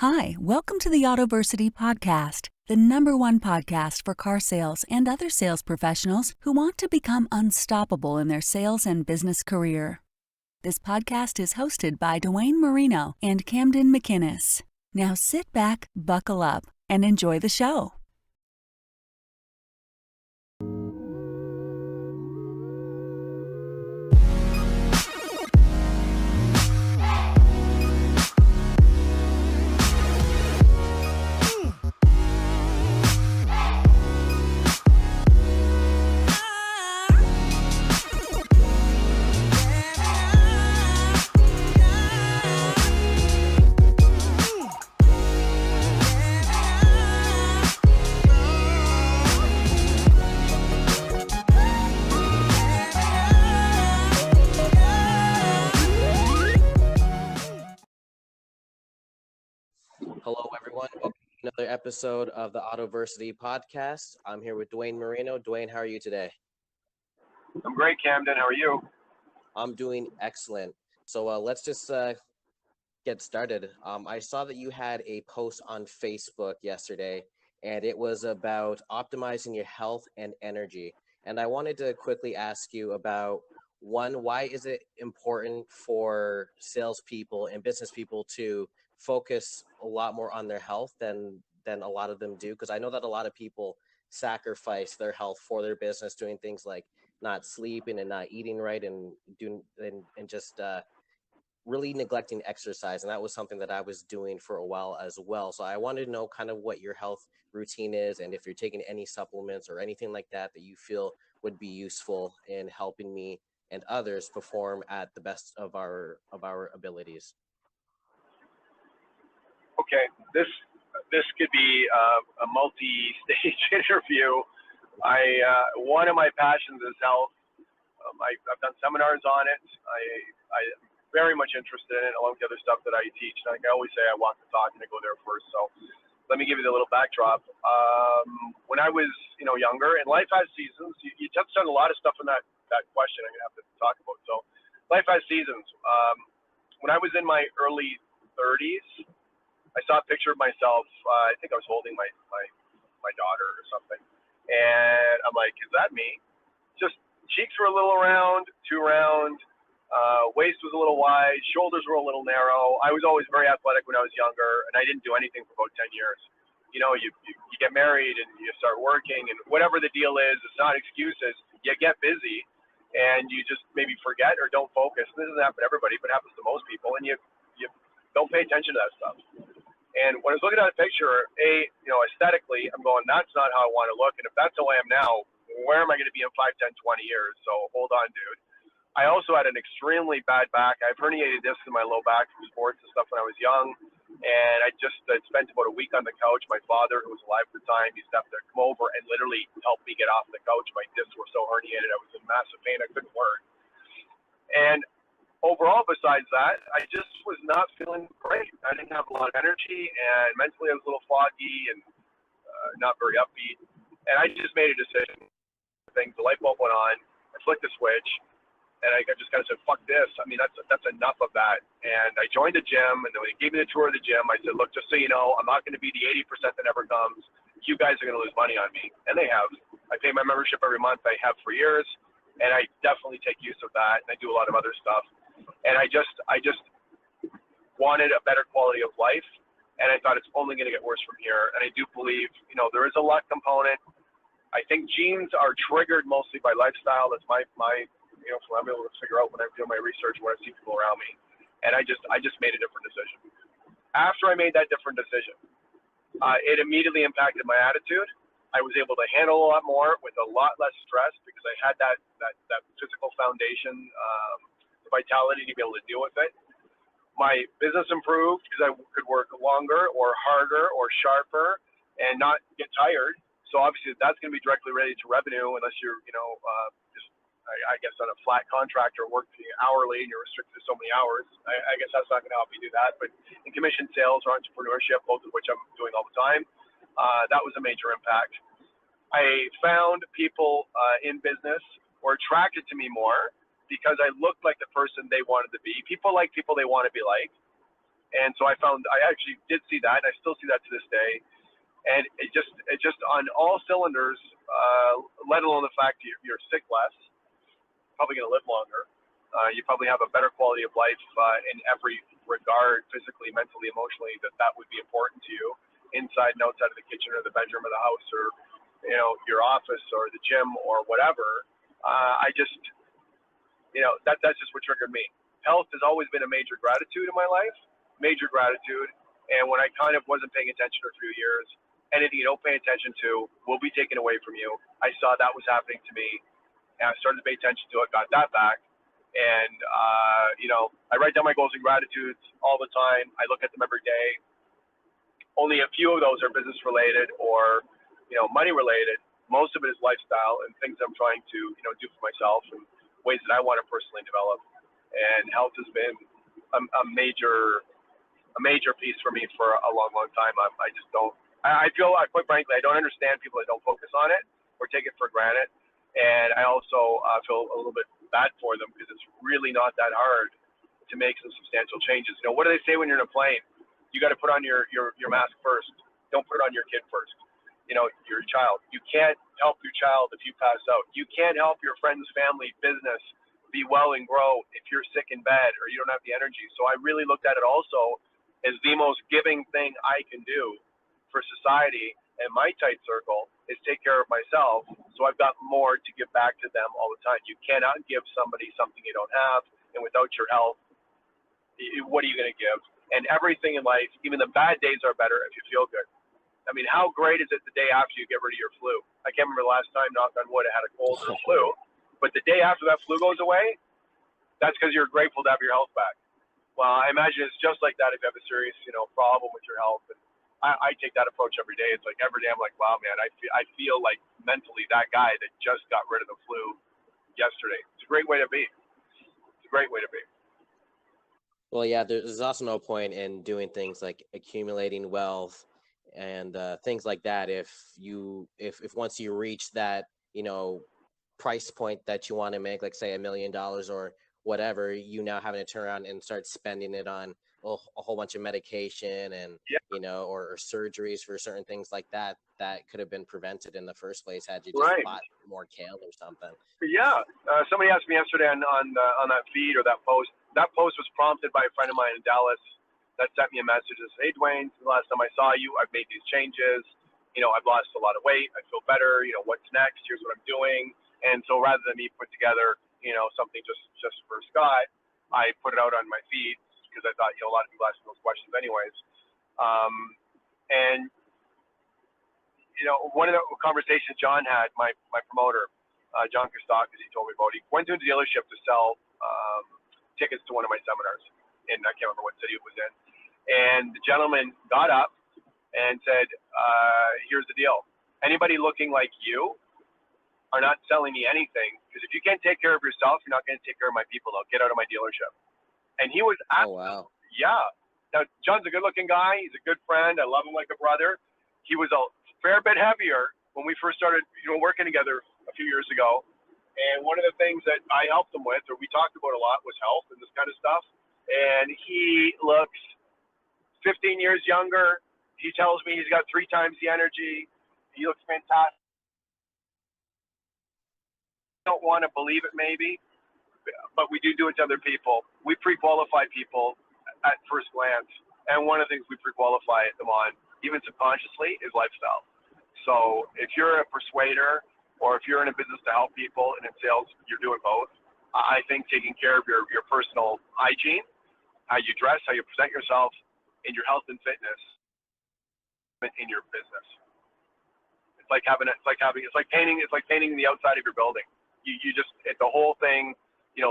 Hi, welcome to the Autoversity Podcast, the #1 podcast for car sales and other sales professionals who want to become unstoppable in their sales and business career. This podcast is hosted by Dwayne Marino and Camden McInnes. Now sit back, buckle up, and enjoy the show. Hello, everyone. Welcome to another episode of the Autoversity Podcast. I'm here with Dwayne Marino. Dwayne, how are you today? I'm great, Camden. How are you? I'm doing excellent. So let's just get started. I saw that you had a post on Facebook yesterday, and it was about optimizing your health and energy. And I wanted to quickly ask you about, one, why is it important for salespeople and business people to focus a lot more on their health than a lot of them do? Because I know that a lot of people sacrifice their health for their business, doing things like not sleeping and not eating right and just really neglecting exercise. And that was something that I was doing for a while as well. So I wanted to know kind of what your health routine is, and if you're taking any supplements or anything like that that you feel would be useful in helping me and others perform at the best of our abilities. Okay, this could be a multi-stage interview. One of my passions is health. I've done seminars on it. I'm very much interested in it, along with the other stuff that I teach. Like I always say, I walk the talk and I go there first. So let me give you the little backdrop. When I was younger, and life has seasons. You touched on a lot of stuff in that question I'm gonna have to talk about. So life has seasons. When I was in my early 30s, I saw a picture of myself. I think I was holding my daughter or something, and I'm like, "Is that me?" Just cheeks were a little round, too round. Waist was a little wide. Shoulders were a little narrow. I was always very athletic when I was younger, and I didn't do anything for about 10 years. You get married and you start working, and whatever the deal is, it's not excuses. You get busy, and you just maybe forget or don't focus. This doesn't happen to everybody, but it happens to most people, and you don't pay attention to that stuff. And when I was looking at a picture, aesthetically, I'm going, that's not how I want to look. And if that's how I am now, where am I going to be in 5, 10, 20 years? So hold on, dude. I also had an extremely bad back. I have herniated discs in my low back from sports and stuff when I was young. And I just spent about a week on the couch. My father, who was alive at the time, used to have to come over and literally help me get off the couch. My discs were so herniated. I was in massive pain. I couldn't work. And overall, besides that, I just was not feeling great. I didn't have a lot of energy, and mentally I was a little foggy and not very upbeat. And I just made a decision. The light bulb went on. I flicked the switch, and I just kind of said, "Fuck this." I mean, that's enough of that. And I joined the gym, and then when they gave me the tour of the gym, I said, "Look, just so you know, I'm not going to be the 80% that never comes. You guys are going to lose money on me," and they have. I pay my membership every month. I have for years, and I definitely take use of that. And I do a lot of other stuff. And I just wanted a better quality of life, and I thought it's only going to get worse from here. And I do believe, there is a luck component. I think genes are triggered mostly by lifestyle. That's my so I'm able to figure out when I'm doing my research, when I see people around me. And I just made a different decision. After I made that different decision, it immediately impacted my attitude. I was able to handle a lot more with a lot less stress because I had that physical foundation, vitality to be able to deal with it. My business improved because I could work longer or harder or sharper and not get tired. So obviously that's going to be directly related to revenue unless you're, I guess on a flat contract or working hourly and you're restricted to so many hours. I guess that's not going to help you do that. But in commission sales or entrepreneurship, both of which I'm doing all the time, that was a major impact. I found people in business were attracted to me more because I looked like the person they wanted to be. People like people they want to be like. And so I actually did see that, and I still see that to this day. And it just on all cylinders, let alone the fact you're sick less, probably going to live longer. You probably have a better quality of life in every regard, physically, mentally, emotionally, that would be important to you, inside and outside of the kitchen or the bedroom of the house, or your office or the gym or whatever. I just, that's just what triggered me. Health has always been a major gratitude in my life, major gratitude. And when I kind of wasn't paying attention for a few years, anything you don't pay attention to will be taken away from you. I saw that was happening to me, and I started to pay attention to it, got that back. And, I write down my goals and gratitudes all the time. I look at them every day. Only a few of those are business related or, money related. Most of it is lifestyle and things I'm trying to, do for myself and ways that I want to personally develop. And health has been a major piece for me for a long, long time. I just don't. I feel, quite frankly, I don't understand people that don't focus on it or take it for granted. And I also feel a little bit bad for them because it's really not that hard to make some substantial changes. What do they say when you're in a plane? You got to put on your mask first. Don't put it on your kid first. Your child. You can't help your child if you pass out. You can't help your friend's family, business be well and grow if you're sick in bed or you don't have the energy. So I really looked at it also as the most giving thing I can do for society and my tight circle is take care of myself. So I've got more to give back to them all the time. You cannot give somebody something you don't have, and without your health, what are you going to give? And everything in life, even the bad days are better if you feel good. I mean, how great is it the day after you get rid of your flu? I can't remember the last time, knock on wood, I had a cold or flu, but the day after that flu goes away, that's because you're grateful to have your health back. Well, I imagine it's just like that if you have a serious, problem with your health. And I take that approach every day. It's like every day I'm like, wow, man, I feel like mentally that guy that just got rid of the flu yesterday. It's a great way to be. It's a great way to be. Well, yeah, there's also no point in doing things like accumulating wealth and things like that if once you reach that price point that you want to make, like say $1 million or whatever, you now having to turn around and start spending it on a whole bunch of medication and or surgeries for certain things like that could have been prevented in the first place had you just bought more kale or something. Yeah, somebody asked me yesterday on that feed or that post. That post was prompted by a friend of mine in Dallas that sent me a message that said, "Hey Dwayne, the last time I saw you, I've made these changes. I've lost a lot of weight. I feel better. What's next? Here's what I'm doing." And so rather than me put together, something just for Scott, I put it out on my feed because I thought, a lot of people asking those questions anyways. And one of the conversations John had, my promoter, John Kostakis, he told me about. He went to a dealership to sell tickets to one of my seminars, and I can't remember what city it was in. And the gentleman got up and said, "Here's the deal. Anybody looking like you are not selling me anything, because if you can't take care of yourself, you're not going to take care of my people. Now get out of my dealership." And he was wow. Yeah. Now John's a good-looking guy. He's a good friend. I love him like a brother. He was a fair bit heavier when we first started, working together a few years ago. And one of the things that I helped him with, or we talked about a lot, was health and this kind of stuff. And he looks 15 years younger. He tells me he's got 3 times the energy. He looks fantastic. I don't want to believe it maybe, but we do it to other people. We pre-qualify people at first glance. And one of the things we pre-qualify them on, even subconsciously, is lifestyle. So if you're a persuader or if you're in a business to help people and in sales, you're doing both. I think taking care of your personal hygiene, how you dress, how you present yourself, and your health and fitness in your business. It's like painting the outside of your building. The whole thing,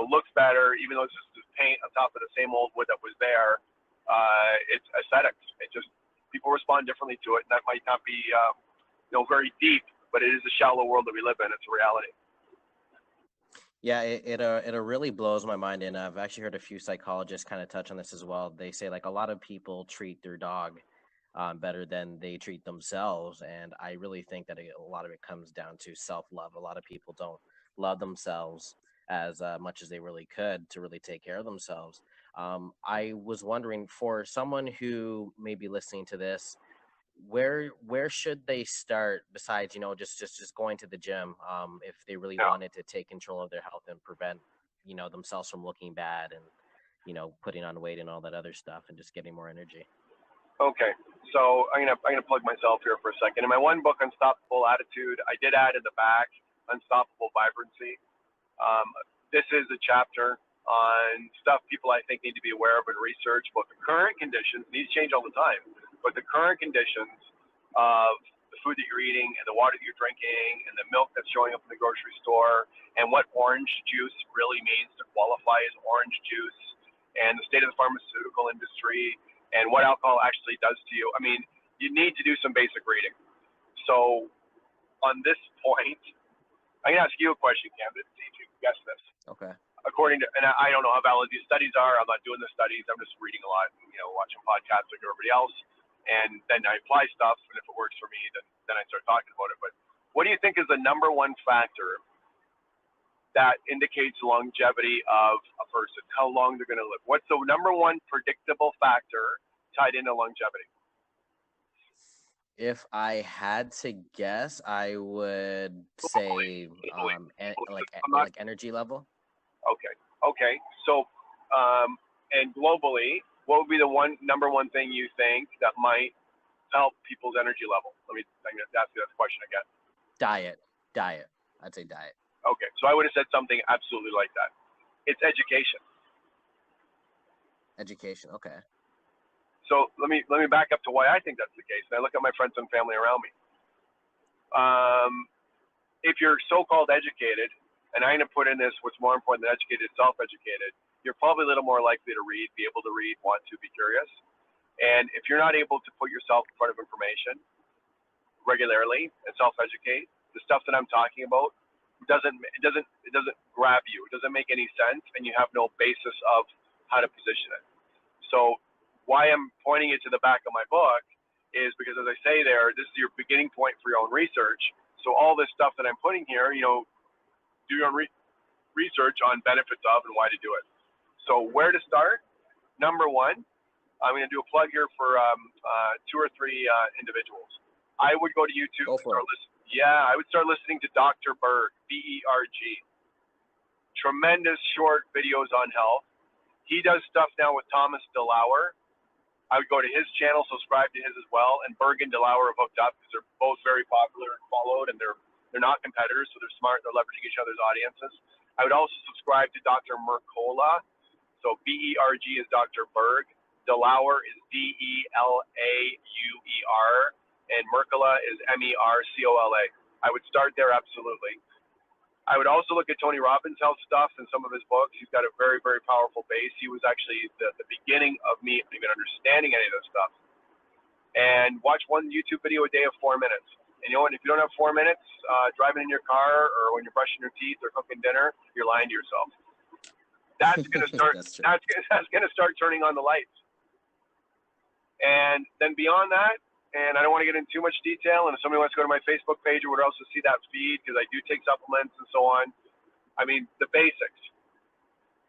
looks better, even though it's just paint on top of the same old wood that was there. It's aesthetics. People respond differently to it, and that might not be, very deep, but it is a shallow world that we live in. It's a reality. Yeah, it really blows my mind, and I've actually heard a few psychologists kind of touch on this as well. They say like a lot of people treat their dog better than they treat themselves, and I really think that a lot of it comes down to self-love. A lot of people don't love themselves as much as they really could to really take care of themselves. I was wondering, for someone who may be listening to this, where should they start besides, just going to the gym, if they really Yeah. wanted to take control of their health and prevent, themselves from looking bad and, putting on weight and all that other stuff and just getting more energy? Okay, so I'm gonna plug myself here for a second. In my one book, Unstoppable Attitude, I did add in the back Unstoppable Vibrancy. This is a chapter on stuff people I think need to be aware of and research about the current conditions. These change all the time, but the current conditions of the food that you're eating and the water that you're drinking and the milk that's showing up in the grocery store and what orange juice really means to qualify as orange juice and the state of the pharmaceutical industry and what alcohol actually does to you. I mean, you need to do some basic reading. So on this point, I'm going to ask you a question, Cam, to see if you can guess this. Okay. According to, and I don't know how valid these studies are. I'm not doing the studies. I'm just reading a lot, watching podcasts like everybody else. And then I apply stuff, and if it works for me, then I start talking about it. But what do you think is the number one factor that indicates longevity of a person, how long they're going to live? What's the number one predictable factor tied into longevity? If I had to guess, I would say like energy level. Okay. So, and globally, what would be the number one thing you think that might help people's energy level? I'm going to ask you that question again. Diet. I'd say diet. Okay, so I would have said something absolutely like that. It's education. Education. Okay. So let me back up to why I think that's the case. And I look at my friends and family around me. If you're so-called educated, and I'm going to put in this, what's more important than educated, self-educated, you're probably a little more likely to read, be able to read, want to, be curious. And if you're not able to put yourself in front of information regularly and self-educate, the stuff that I'm talking about it doesn't grab you. It doesn't make any sense, and you have no basis of how to position it. So why I'm pointing it to the back of my book is because, as I say there, this is your beginning point for your own research. So all this stuff that I'm putting here, do your own research on benefits of and why to do it. So where to start? Number one, I'm going to do a plug here for 2 or 3 individuals. I would go to YouTube and start listening. Yeah, I would start listening to Dr. Berg, B-E-R-G. Tremendous short videos on health. He does stuff now with Thomas DeLauer. I would go to his channel, subscribe to his as well, and Berg and DeLauer have hooked up because they're both very popular and followed, and they're not competitors, so they're smart. They're leveraging each other's audiences. I would also subscribe to Dr. Mercola. So B-E-R-G is Dr. Berg. DeLauer is D-E-L-A-U-E-R. And Mercola is M-E-R-C-O-L-A. I would start there, absolutely. I would also look at Tony Robbins' health stuff and some of his books. He's got a very, very powerful base. He was actually the beginning of me even understanding any of this stuff. And watch one YouTube video a day of 4 minutes. And if you don't have 4 minutes driving in your car or when you're brushing your teeth or cooking dinner, you're lying to yourself. That's going to start. that's going to start turning on the lights. And then beyond that, and I don't want to get into too much detail, and if somebody wants to go to my Facebook page or would also see that feed, because I do take supplements and so on. I mean, the basics.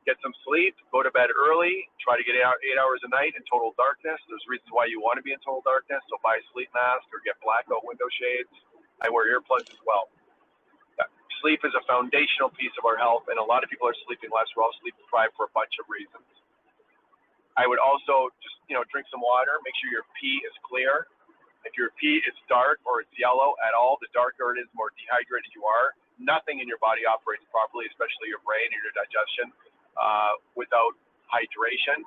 Get some sleep, go to bed early, try to get 8 hours a night in total darkness. There's reasons why you want to be in total darkness, so buy a sleep mask or get blackout window shades. I wear earplugs as well. Sleep is a foundational piece of our health, and a lot of people are sleeping less. We're all sleep deprived for a bunch of reasons. I would also just, drink some water. Make sure your pee is clear. If your pee is dark or it's yellow at all, the darker it is, the more dehydrated you are. Nothing in your body operates properly, especially your brain and your digestion, without hydration.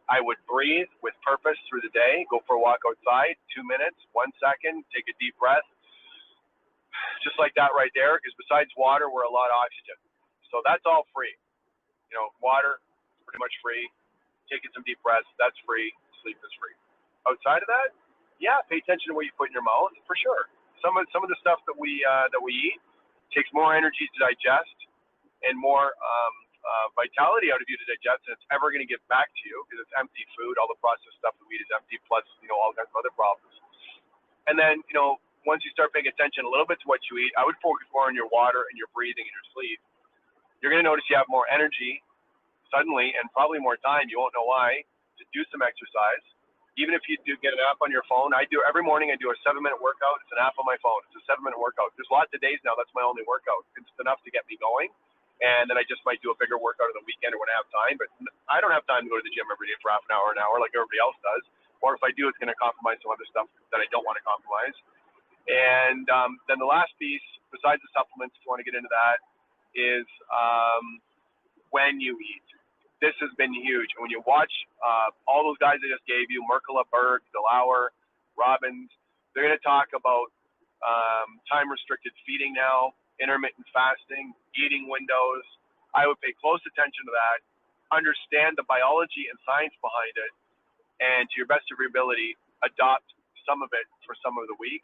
I would breathe with purpose through the day. Go for a walk outside, 2 minutes, 1 second, take a deep breath. Just like that right there, because besides water, we're a lot of oxygen. So that's all free. Water is pretty much free. Taking some deep breaths, that's free. Sleep is free. Outside of that, yeah, pay attention to what you put in your mouth, for sure. Some of the stuff that we eat takes more energy to digest and more vitality out of you to digest than it's ever going to give back to you, because it's empty food. All the processed stuff that we eat is empty, plus all kinds of other problems. And then once you start paying attention a little bit to what you eat, I would focus more on your water and your breathing and your sleep. You're going to notice you have more energy. suddenly, and probably more time, you won't know why, to do some exercise. Even if you do get an app on your phone, every morning I do a 7-minute workout. It's an app on my phone. It's a 7-minute workout. There's lots of days now that's my only workout. It's enough to get me going. And then I just might do a bigger workout on the weekend or when I have time. But I don't have time to go to the gym every day for half an hour like everybody else does. Or if I do, it's going to compromise some other stuff that I don't want to compromise. And then the last piece, besides the supplements, if you want to get into that, is when you eat. This has been huge. And when you watch all those guys I just gave you, Merkala, Berg, DeLauer, Robbins, they're going to talk about time-restricted feeding now, intermittent fasting, eating windows. I would pay close attention to that, understand the biology and science behind it, and to your best of your ability, adopt some of it for some of the week,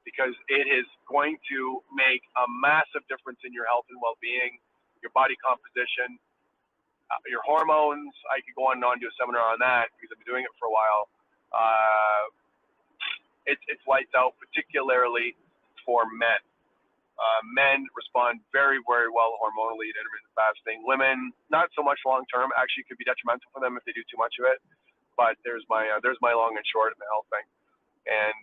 because it is going to make a massive difference in your health and well-being, your body composition, your hormones. I could go on and do a seminar on that because I've been doing it for a while. It's lights out, particularly for men. Men respond very, very well hormonally to intermittent fasting. Women, not so much long term. Actually, it could be detrimental for them if they do too much of it. But there's my long and short in the health thing. And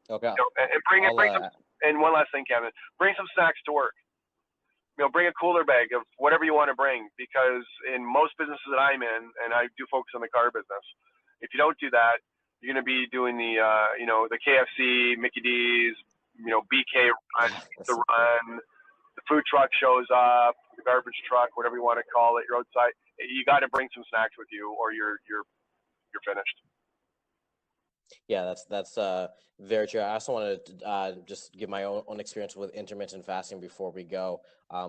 Okay. and bring some. And one last thing, Kevin, bring some snacks to work. Bring a cooler bag of whatever you want to bring, because in most businesses that I'm in, and I do focus on the car business, if you don't do that, you're going to be doing the KFC, Mickey D's, BK run, the run, the food truck shows up, the garbage truck, whatever you want to call it, roadside. You got to bring some snacks with you, or you're finished. Yeah, that's very true. I also wanted to just give my own experience with intermittent fasting before we go.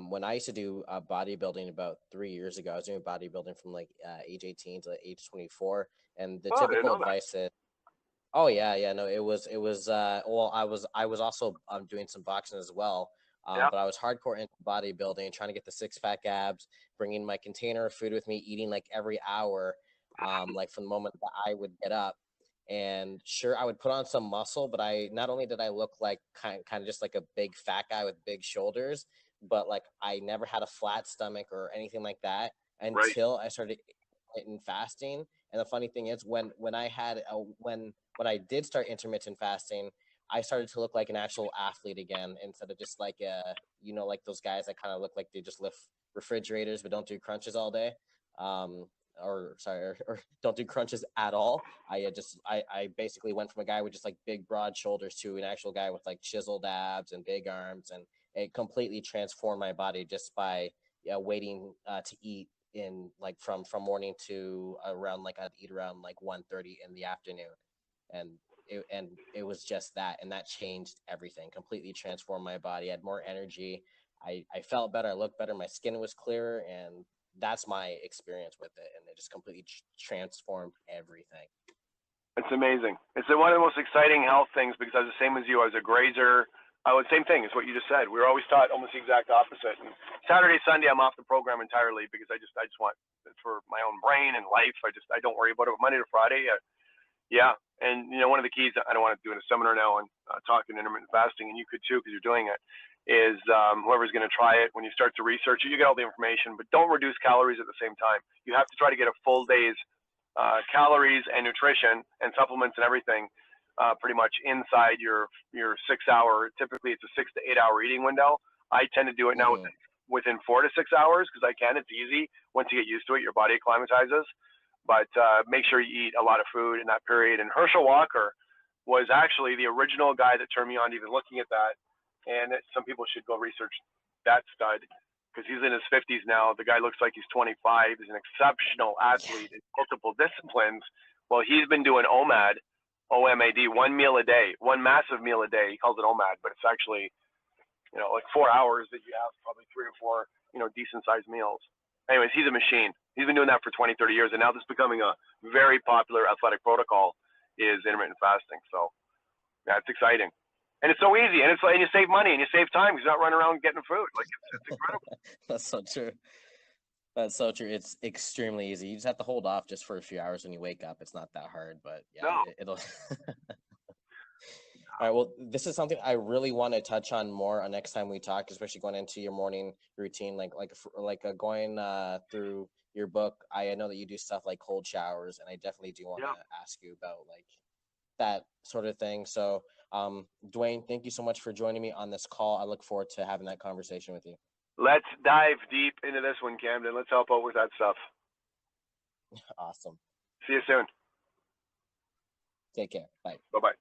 When I used to do bodybuilding about 3 years ago, I was doing bodybuilding from like age 18 to age 24, and the typical advice is, oh yeah, no, it was well, I was also doing some boxing as well. But I was hardcore into bodybuilding, trying to get the six-pack abs, bringing my container of food with me, eating like every hour, like from the moment that I would get up. And sure, I would put on some muscle, but not only did I look like kind of just like a big fat guy with big shoulders, but like I never had a flat stomach or anything like that until I started intermittent fasting. And the funny thing is, when I did start intermittent fasting, I started to look like an actual athlete again, instead of just like like those guys that kind of look like they just lift refrigerators but don't do crunches all day. Or don't do crunches at all. I basically went from a guy with just like big broad shoulders to an actual guy with like chiseled abs and big arms, and it completely transformed my body just by waiting to eat in like from morning to around, like I'd eat around like 1:30 in the afternoon, and it was just that, and that changed everything. Completely transformed my body. I had more energy. I felt better. I looked better. My skin was clearer, and that's my experience with it, and it just completely transformed everything. It's amazing. It's one of the most exciting health things, because I was the same as you. I was a grazer. Same thing as what you just said. We were always taught almost the exact opposite. And Saturday, Sunday, I'm off the program entirely, because I just want it for my own brain and life. I don't worry about it. Monday to Friday, yeah. And one of the keys, I don't want to do in a seminar now on talking intermittent fasting, and you could too, because you're doing it, is whoever's going to try it, when you start to research it, you get all the information, but don't reduce calories at the same time. You have to try to get a full day's calories and nutrition and supplements and everything pretty much inside your 6 hour. Typically, it's a 6 to 8 hour eating window. I tend to do it now within 4 to 6 hours, because I can. It's easy. Once you get used to it, your body acclimatizes. But make sure you eat a lot of food in that period. And Herschel Walker was actually the original guy that turned me on to even looking at that. And some people should go research that stud, because he's in his 50s now. The guy looks like he's 25. He's an exceptional athlete in multiple disciplines. Well, he's been doing OMAD, O-M-A-D, 1 meal a day, one massive meal a day. He calls it OMAD, but it's actually, like 4 hours that you have probably 3 or 4, decent-sized meals. Anyways, he's a machine. He's been doing that for 20, 30 years, and now this is becoming a very popular athletic protocol, is intermittent fasting. So, yeah, it's exciting. And it's so easy, and you save money and you save time, because you're not running around getting food. Like, it's incredible. That's so true. That's so true. It's extremely easy. You just have to hold off just for a few hours when you wake up. It's not that hard, but yeah, it'll. All right. Well, this is something I really want to touch on more next time we talk, especially going into your morning routine, like going through your book. I know that you do stuff like cold showers, and I definitely do want to ask you about like that sort of thing. So, Dwayne, thank you so much for joining me on this call. I look forward to having that conversation with you. Let's dive deep into this one, Camden. Let's help out with that stuff. Awesome. See you soon. Take care. Bye. Bye-bye.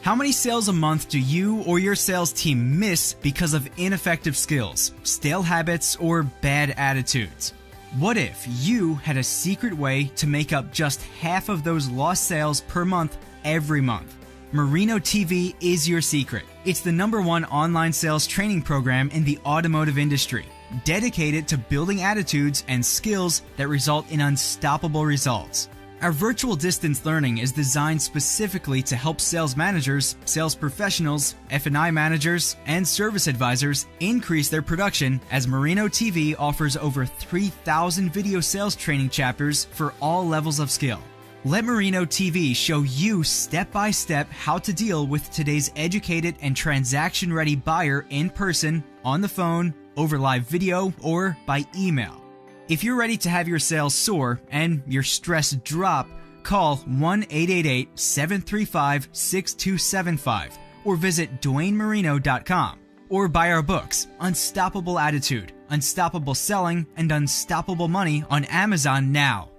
How many sales a month do you or your sales team miss because of ineffective skills, stale habits, or bad attitudes? What if you had a secret way to make up just half of those lost sales per month every month? MarinoTV is your secret. It's the #1 online sales training program in the automotive industry, dedicated to building attitudes and skills that result in unstoppable results. Our virtual distance learning is designed specifically to help sales managers, sales professionals, F&I managers, and service advisors increase their production, as MarinoTV offers over 3,000 video sales training chapters for all levels of skill. Let MarinoTV show you step by step how to deal with today's educated and transaction-ready buyer in person, on the phone, over live video, or by email. If you're ready to have your sales soar and your stress drop, call 1-888-735-6275 or visit DwayneMarino.com, or buy our books, Unstoppable Attitude, Unstoppable Selling, and Unstoppable Money on Amazon now.